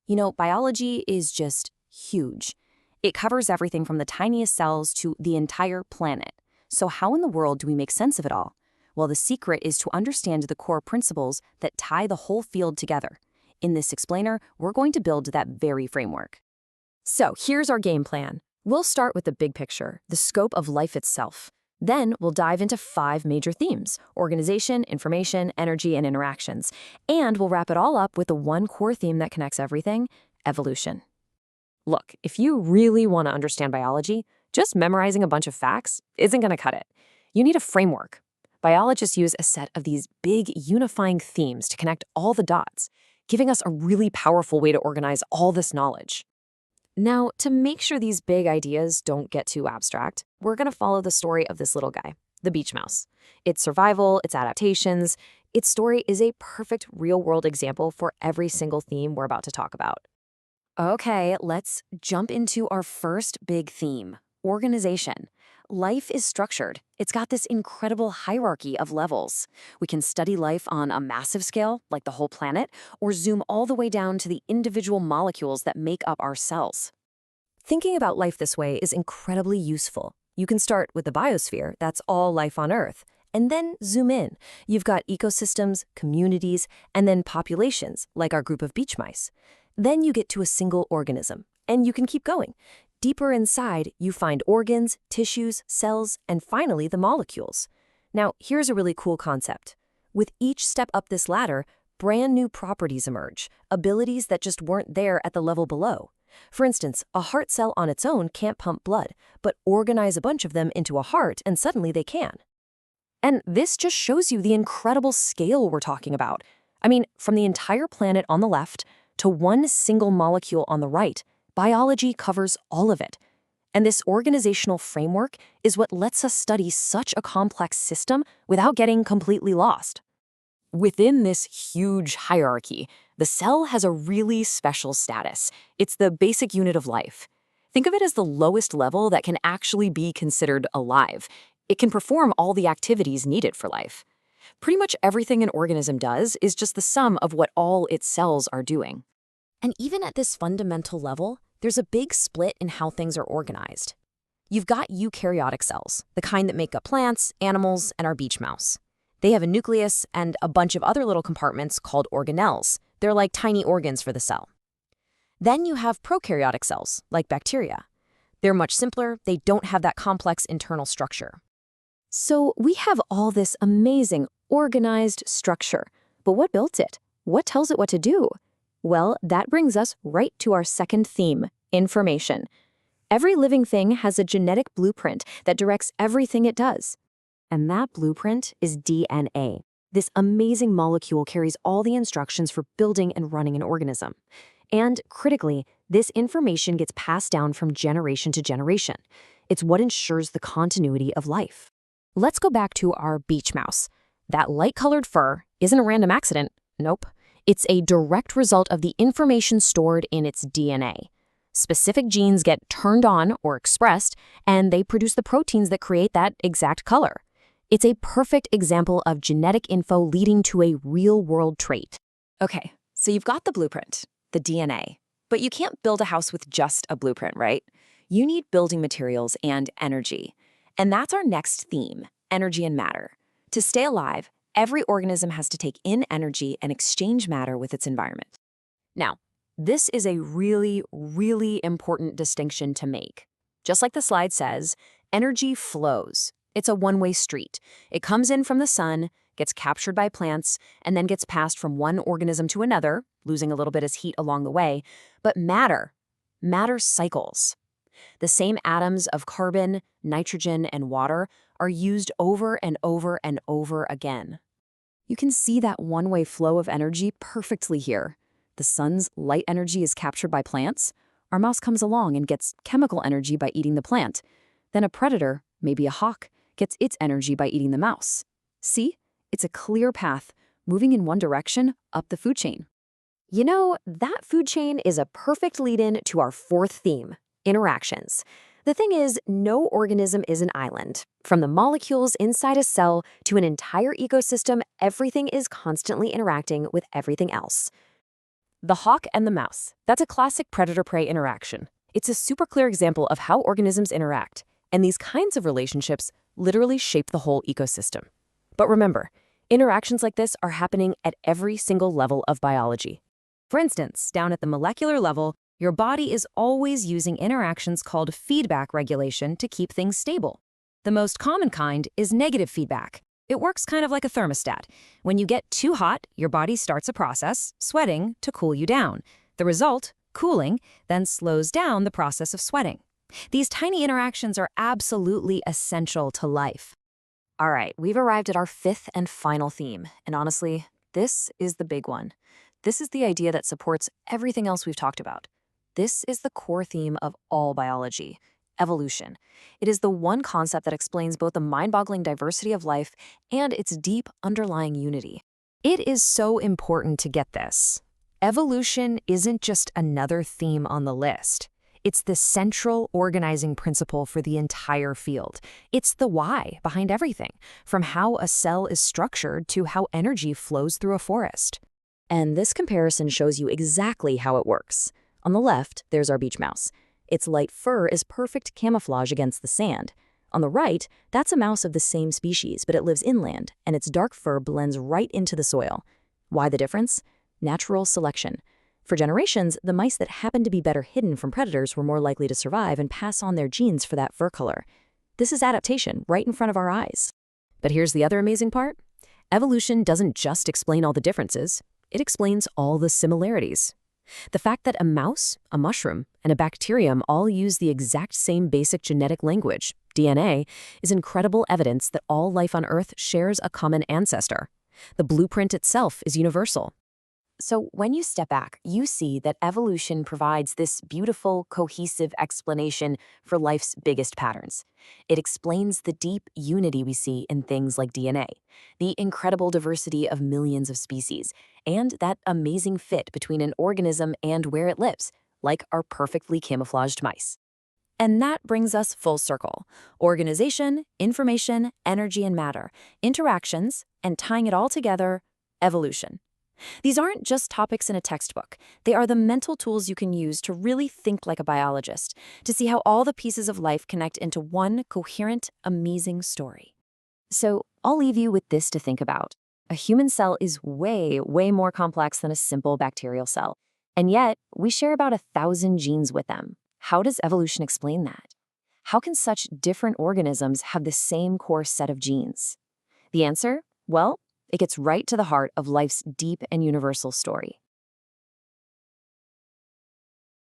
Biology is just huge. It covers everything from the tiniest cells to the entire planet. So how in the world do we make sense of it all? Well, the secret is to understand the core principles that tie the whole field together. In this explainer, we're going to build that very framework. So here's our game plan. We'll start with the big picture, the scope of life itself. Then we'll dive into 5 major themes: organization, information, energy, and interactions. And we'll wrap it all up with the one core theme that connects everything: evolution. Look, if you really want to understand biology, just memorizing a bunch of facts isn't going to cut it. You need a framework. Biologists use a set of these big unifying themes to connect all the dots, giving us a really powerful way to organize all this knowledge. Now, to make sure these big ideas don't get too abstract, we're going to follow the story of this little guy, the beach mouse. Its survival, its adaptations, its story is a perfect real-world example for every single theme we're about to talk about. Okay, let's jump into our first big theme: organization. Life is structured. It's got this incredible hierarchy of levels. We can study life on a massive scale, like the whole planet, or zoom all the way down to the individual molecules that make up our cells. Thinking about life this way is incredibly useful. You can start with the biosphere, that's all life on Earth, and then zoom in. You've got ecosystems, communities, and then populations, like our group of beach mice. Then you get to a single organism, and you can keep going. Deeper inside, you find organs, tissues, cells, and finally the molecules. Now, here's a really cool concept. With each step up this ladder, brand new properties emerge, abilities that just weren't there at the level below. For instance, a heart cell on its own can't pump blood, but organize a bunch of them into a heart and suddenly they can. And this just shows you the incredible scale we're talking about. I mean, from the entire planet on the left to one single molecule on the right, biology covers all of it. And this organizational framework is what lets us study such a complex system without getting completely lost. Within this huge hierarchy, the cell has a really special status. It's the basic unit of life. Think of it as the lowest level that can actually be considered alive. It can perform all the activities needed for life. Pretty much everything an organism does is just the sum of what all its cells are doing. And even at this fundamental level, there's a big split in how things are organized. You've got eukaryotic cells, the kind that make up plants, animals, and our beach mouse. They have a nucleus and a bunch of other little compartments called organelles. They're like tiny organs for the cell. Then you have prokaryotic cells, like bacteria. They're much simpler. They don't have that complex internal structure. So we have all this amazing, organized structure. But what built it? What tells it what to do? Well, that brings us right to our second theme: information. Every living thing has a genetic blueprint that directs everything it does. And that blueprint is DNA. This amazing molecule carries all the instructions for building and running an organism. And critically, this information gets passed down from generation to generation. It's what ensures the continuity of life. Let's go back to our beach mouse. That light-colored fur isn't a random accident. Nope. It's a direct result of the information stored in its DNA. Specific genes get turned on or expressed, and they produce the proteins that create that exact color. It's a perfect example of genetic info leading to a real-world trait. Okay, so you've got the blueprint, the DNA. But you can't build a house with just a blueprint, right? You need building materials and energy. And that's our next theme: energy and matter. To stay alive, every organism has to take in energy and exchange matter with its environment. Now, this is a really, really important distinction to make. Just like the slide says, energy flows. It's a one-way street. It comes in from the sun, gets captured by plants, and then gets passed from one organism to another, losing a little bit as heat along the way. But matter cycles. The same atoms of carbon, nitrogen, and water are used over and over and over again. You can see that one-way flow of energy perfectly here. The sun's light energy is captured by plants. Our mouse comes along and gets chemical energy by eating the plant. Then a predator, maybe a hawk, gets its energy by eating the mouse. See? It's a clear path, moving in one direction up the food chain. You know, that food chain is a perfect lead-in to our fourth theme: interactions. The thing is, no organism is an island. From the molecules inside a cell to an entire ecosystem, everything is constantly interacting with everything else. The hawk and the mouse. That's a classic predator-prey interaction. It's a super clear example of how organisms interact, and these kinds of relationships literally shape the whole ecosystem. But remember, interactions like this are happening at every single level of biology. For instance, down at the molecular level, your body is always using interactions called feedback regulation to keep things stable. The most common kind is negative feedback. It works kind of like a thermostat. When you get too hot, your body starts a process, sweating, to cool you down. The result, cooling, then slows down the process of sweating. These tiny interactions are absolutely essential to life. All right, we've arrived at our fifth and final theme, and honestly, this is the big one. This is the idea that supports everything else we've talked about. This is the core theme of all biology. Evolution. It is the one concept that explains both the mind-boggling diversity of life and its deep underlying unity. It is so important to get this. Evolution isn't just another theme on the list. It's the central organizing principle for the entire field. It's the why behind everything, from how a cell is structured to how energy flows through a forest. And this comparison shows you exactly how it works. On the left, there's our beach mouse. Its light fur is perfect camouflage against the sand. On the right, that's a mouse of the same species, but it lives inland, and its dark fur blends right into the soil. Why the difference? Natural selection. For generations, the mice that happened to be better hidden from predators were more likely to survive and pass on their genes for that fur color. This is adaptation right in front of our eyes. But here's the other amazing part. Evolution doesn't just explain all the differences. It explains all the similarities. The fact that a mouse, a mushroom, and a bacterium all use the exact same basic genetic language, DNA, is incredible evidence that all life on Earth shares a common ancestor. The blueprint itself is universal. So when you step back, you see that evolution provides this beautiful, cohesive explanation for life's biggest patterns. It explains the deep unity we see in things like DNA, the incredible diversity of millions of species, and that amazing fit between an organism and where it lives, like our perfectly camouflaged mice. And that brings us full circle. Organization, information, energy and matter, interactions, and tying it all together, evolution. These aren't just topics in a textbook. They are the mental tools you can use to really think like a biologist, to see how all the pieces of life connect into one coherent, amazing story. So I'll leave you with this to think about. A human cell is way, way more complex than a simple bacterial cell. And yet, we share about 1,000 genes with them. How does evolution explain that? How can such different organisms have the same core set of genes? The answer? Well, it gets right to the heart of life's deep and universal story.